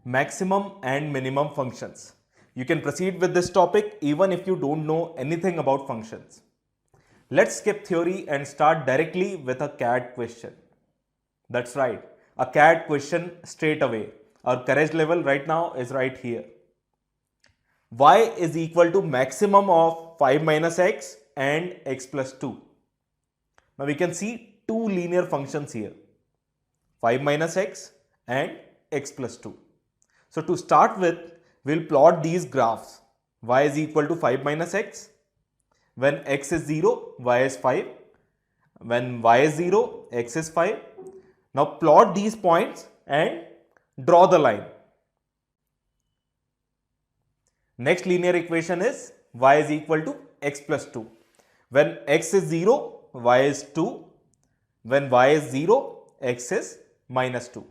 maximum and minimum functions. You can proceed with this topic even if you don't know anything about functions. Let's skip theory and start directly with a CAD question. That's right, a CAD question straight away. Our courage level right now is right here. Y is equal to maximum of 5 minus x and x plus 2. Now we can see two linear functions here, 5 minus x and x plus 2. So to start with, we'll plot these graphs. Y is equal to 5 minus x. When x is 0, y is 5. When y is 0, x is 5. Now plot these points and draw the line. Next linear equation is y is equal to x plus 2. When x is 0, y is 2. When y is 0, x is minus 2.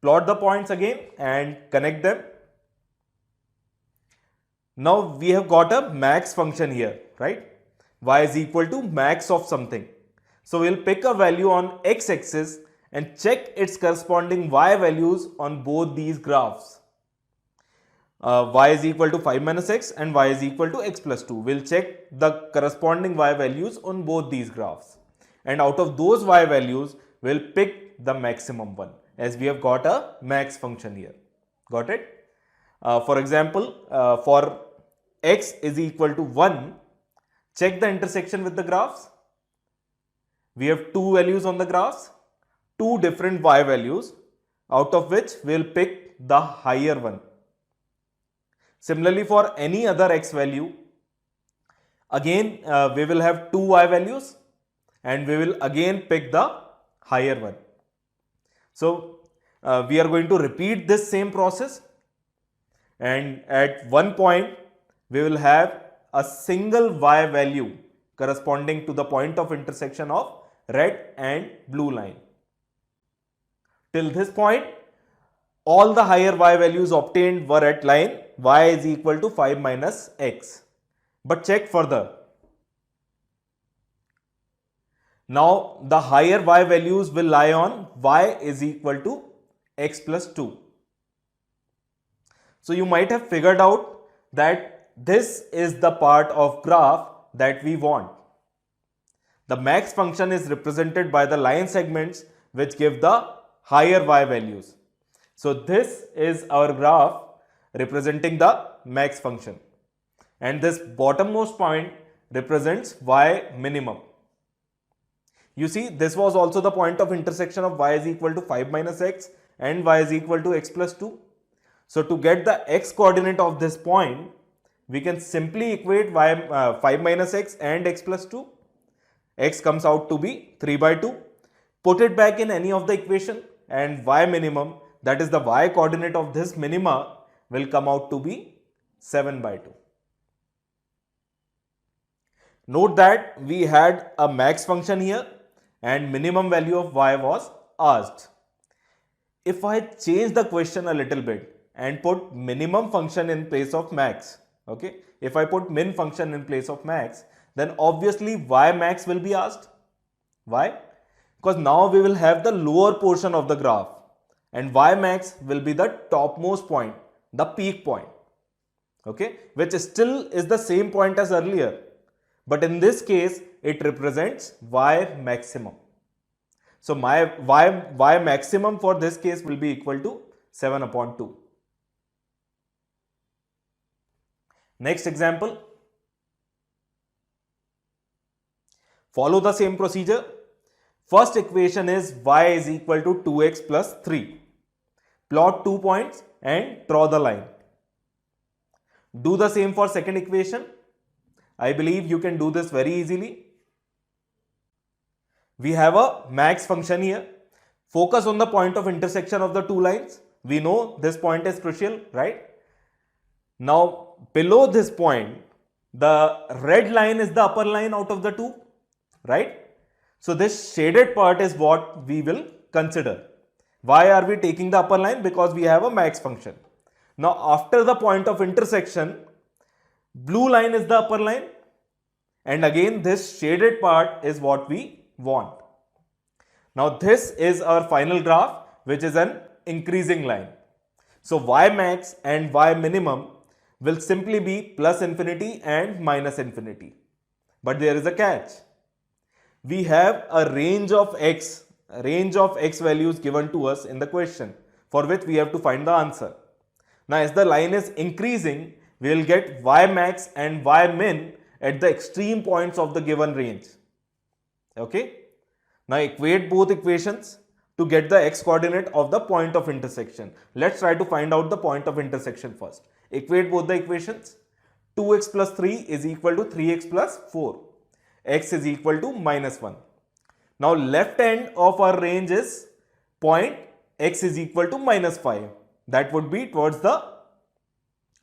Plot the points again and connect them. Now we have got a max function here, right? Y is equal to max of something. So we'll pick a value on x-axis and check its corresponding y values on both these graphs. Y is equal to 5 minus x and y is equal to x plus 2. We'll check the corresponding y values on both these graphs. And out of those y values, we'll pick the maximum one, as we have got a max function here. Got it? For example, for x is equal to 1, check the intersection with the graphs. We have two values on the graphs, two different y values, out of which we'll pick the higher one. Similarly, for any other x value, again we will have two y values and we will again pick the higher one. So we are going to repeat this same process, and at one point we will have a single y value corresponding to the point of intersection of red and blue line. Till this point, all the higher y values obtained were at line y is equal to 5 minus x. But check further. Now the higher y values will lie on y is equal to x plus 2. So you might have figured out that this is the part of graph that we want. The max function is represented by the line segments which give the higher y values. So this is our graph representing the max function, and this bottommost point represents y minimum. You see, this was also the point of intersection of y is equal to 5 minus x and y is equal to x plus 2. So to get the x coordinate of this point, we can simply equate 5 minus x and x plus 2. X comes out to be 3 by 2. Put it back in any of the equation and y minimum, that is the y coordinate of this minima, will come out to be 7 by 2. Note that we had a max function here and minimum value of y was asked. If I change the question a little bit and put minimum function in place of max, okay, if I put min function in place of max, then obviously y max will be asked. Why? Because now we will have the lower portion of the graph and y max will be the topmost point, the peak point, okay, which still is the same point as earlier, but in this case it represents y maximum. So my y maximum for this case will be equal to 7 upon 2. Next example. Follow the same procedure. First equation is y is equal to 2x plus 3. Plot 2 points and draw the line. Do the same for second equation. I believe you can do this very easily. We have a max function here. Focus on the point of intersection of the two lines. We know this point is crucial, right? Now below this point, the red line is the upper line out of the two, right? So this shaded part is what we will consider. Why are we taking the upper line? Because we have a max function. Now after the point of intersection, blue line is the upper line, and again this shaded part is what we want. Now this is our final graph, which is an increasing line. So y max and y minimum will simply be plus infinity and minus infinity. But there is a catch. We have a range of x values given to us in the question, for which we have to find the answer. Now as the line is increasing, we will get y max and y min at the extreme points of the given range. Okay. Now equate both equations to get the x coordinate of the point of intersection. Let's try to find out the point of intersection first. Equate both the equations. 2x plus 3 is equal to 3x plus 4. X is equal to minus 1. Now left end of our range is point x is equal to minus 5. That would be towards the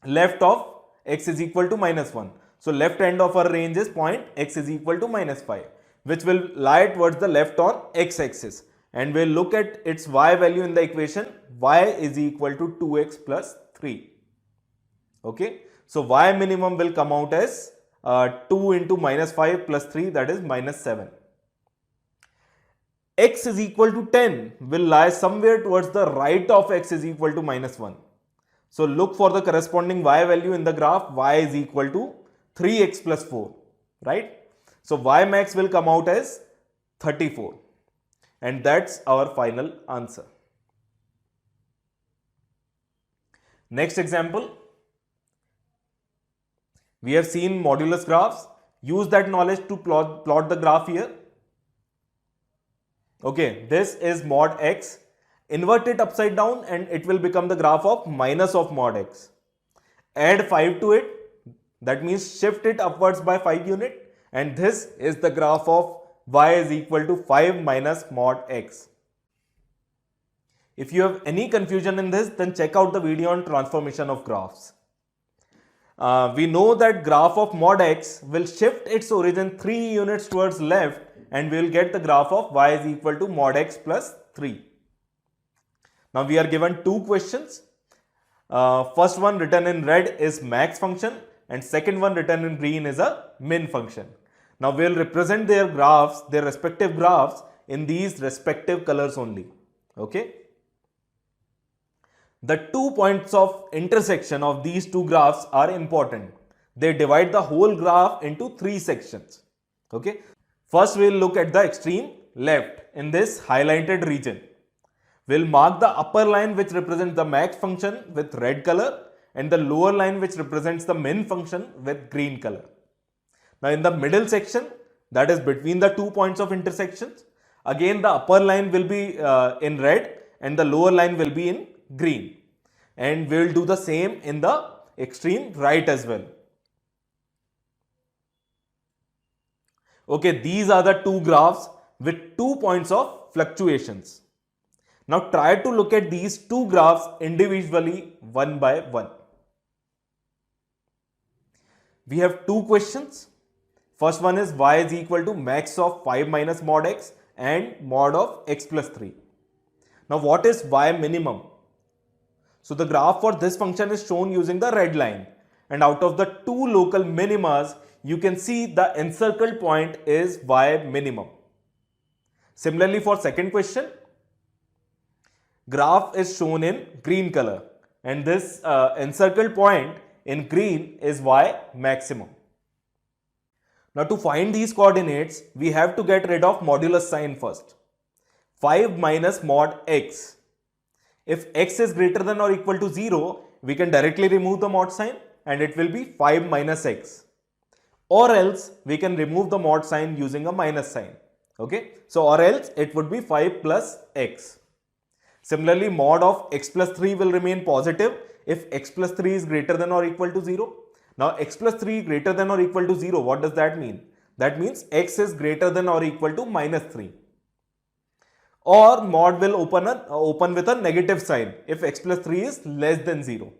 left of x is equal to minus 1. So left end of our range is point x is equal to minus 5, which will lie towards the left on x-axis. And we'll look at its y value in the equation. Y is equal to 2x plus 3. Okay. So y minimum will come out as 2 into minus 5 plus 3, that is minus 7. X is equal to 10 will lie somewhere towards the right of x is equal to minus 1. So look for the corresponding y value in the graph. Y is equal to 3x plus 4, right? So y max will come out as 34. And that's our final answer. Next example. We have seen modulus graphs. Use that knowledge to plot the graph here. Okay, this is mod x. Invert it upside down and it will become the graph of minus of mod x. Add 5 to it. That means shift it upwards by 5 unit. And this is the graph of y is equal to 5 minus mod x. If you have any confusion in this, then check out the video on transformation of graphs. We know that graph of mod x will shift its origin 3 units towards left and we will get the graph of y is equal to mod x plus 3. Now we are given two questions. First one written in red is max function and second one written in green is a min function. Now we will represent their graphs, their respective graphs in these respective colors only. Okay. The 2 points of intersection of these two graphs are important. They divide the whole graph into 3 sections. Okay. First we will look at the extreme left in this highlighted region. We will mark the upper line which represents the max function with red color and the lower line which represents the min function with green color. Now in the middle section, that is between the 2 points of intersections, again the upper line will be in red and the lower line will be in green. And we will do the same in the extreme right as well. Okay, these are the two graphs with 2 points of fluctuations. Now try to look at these two graphs individually one by one. We have two questions. First one is y is equal to max of 5 minus mod x and mod of x plus 3. Now what is y minimum? So the graph for this function is shown using the red line, and out of the two local minimas, you can see the encircled point is y minimum. Similarly for second question, graph is shown in green color and this encircled point in green is y maximum. Now to find these coordinates, we have to get rid of modulus sign first. 5 minus mod x. If x is greater than or equal to 0, we can directly remove the mod sign and it will be 5 minus x. Or else we can remove the mod sign using a minus sign. Okay. So or else it would be 5 plus x. Similarly, mod of x plus 3 will remain positive if x plus 3 is greater than or equal to 0. Now x plus 3 greater than or equal to 0, what does that mean? That means x is greater than or equal to minus 3. Or mod will open with a negative sign if x plus 3 is less than 0.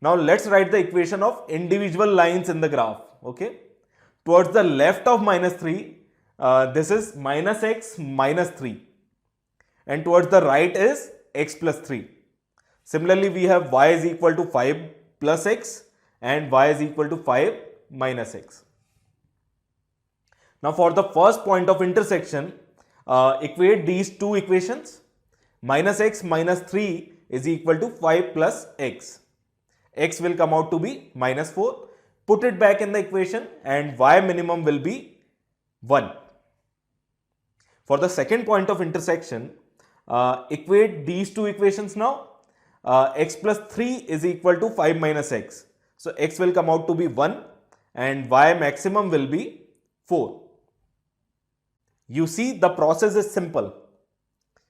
Now let's write the equation of individual lines in the graph. Okay. Towards the left of minus 3, this is minus x minus 3. And towards the right is x plus 3. Similarly, we have y is equal to 5 plus x and y is equal to 5 minus x. Now for the first point of intersection, equate these two equations. Minus x minus 3 is equal to 5 plus x. X will come out to be minus 4. Put it back in the equation and y minimum will be 1. For the second point of intersection, equate these two equations now. X plus 3 is equal to 5 minus x. So x will come out to be 1 and y maximum will be 4. You see, the process is simple.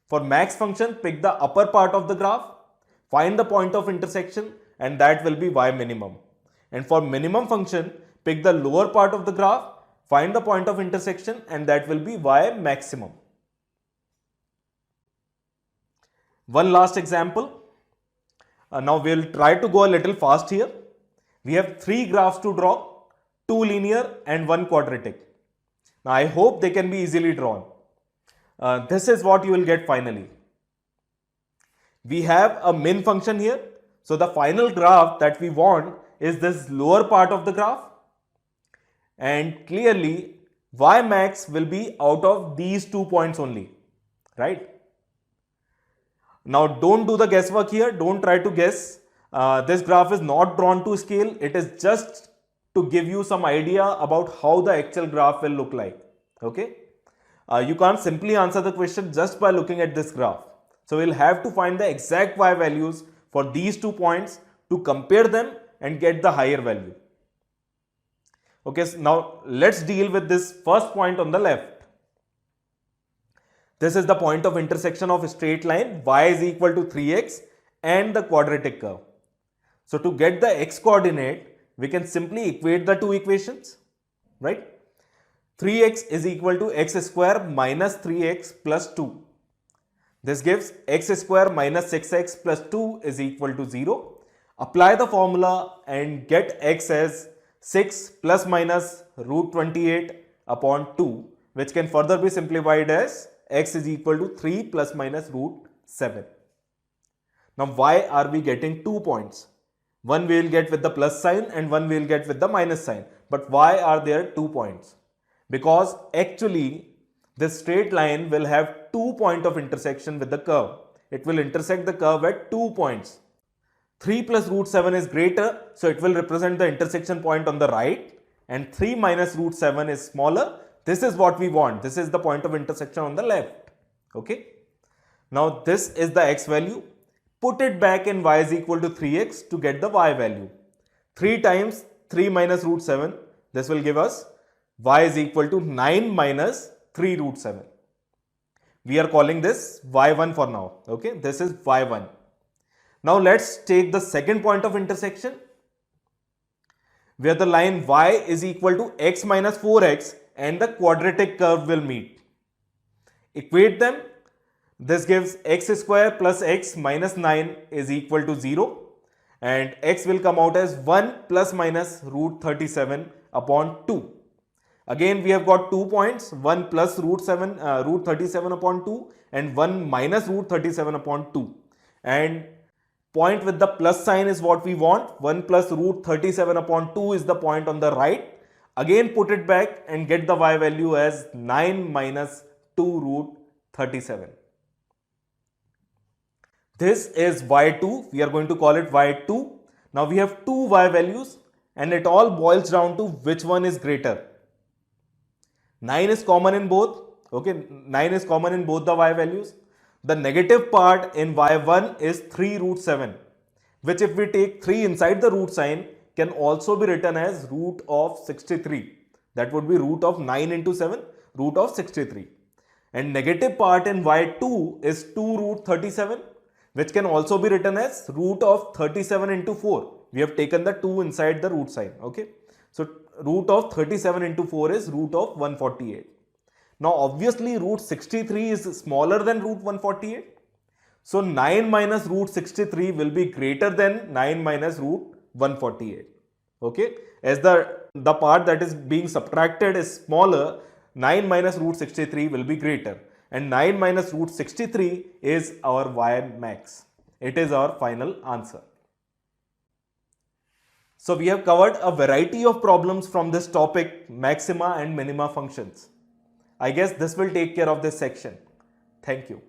For max function, pick the upper part of the graph, find the point of intersection, and that will be y minimum. And for minimum function, pick the lower part of the graph, find the point of intersection, and that will be y maximum. One last example. Now we'll try to go a little fast here. We have 3 graphs to draw, 2 linear and 1 quadratic. Now I hope they can be easily drawn. This is what you will get finally. We have a min function here. So the final graph that we want is this lower part of the graph. And clearly y max will be out of these 2 points only, right? Now don't do the guesswork here. Don't try to guess. This graph is not drawn to scale. It is just to give you some idea about how the actual graph will look like. Okay. You can't simply answer the question just by looking at this graph. So we'll have to find the exact y values for these 2 points to compare them and get the higher value. Okay, so now let's deal with this first point on the left. This is the point of intersection of a straight line y is equal to 3x and the quadratic curve. So to get the x coordinate, we can simply equate the two equations, right? 3x is equal to x square minus 3x plus 2. This gives x square minus 6x plus 2 is equal to 0. Apply the formula and get x as 6 plus minus root 28 upon 2, which can further be simplified as x is equal to 3 plus minus root 7. Now why are we getting 2 points? One we will get with the plus sign and one we will get with the minus sign. But why are there 2 points? Because actually this straight line will have 2 points of intersection with the curve. It will intersect the curve at 2 points. 3 plus root 7 is greater, so it will represent the intersection point on the right, and 3 minus root 7 is smaller. This is what we want. This is the point of intersection on the left. Okay. Now this is the x value. Put it back in y is equal to 3x to get the y value. 3 times 3 minus root 7. This will give us y is equal to 9 minus 3 root 7. We are calling this y1 for now. Okay. This is y1. Now let's take the second point of intersection where the line y is equal to x minus 4x and the quadratic curve will meet. Equate them. This gives x square plus x minus 9 is equal to 0 and x will come out as 1 plus minus root 37 upon 2. Again we have got 2 points, 1 plus root 37 upon 2 and 1 minus root 37 upon 2. And point with the plus sign is what we want. 1 plus root 37 upon 2 is the point on the right. Again put it back and get the y value as 9 minus 2 root 37. This is y2. We are going to call it y2. Now we have 2 y values and it all boils down to which one is greater. 9 is common in both. Okay, 9 is common in both the y values. The negative part in y1 is 3 root 7, which if we take 3 inside the root sign can also be written as root of 63. That would be root of 9 into 7, root of 63. And negative part in y2 is 2 root 37, which can also be written as root of 37 into 4. We have taken the 2 inside the root sign. Okay. So root of 37 into 4 is root of 148. Now obviously root 63 is smaller than root 148. So 9 minus root 63 will be greater than 9 minus root 148. Okay. As the part that is being subtracted is smaller, 9 minus root 63 will be greater. And 9 minus root 63 is our y max. It is our final answer. So we have covered a variety of problems from this topic, maxima and minima functions. I guess this will take care of this section. Thank you.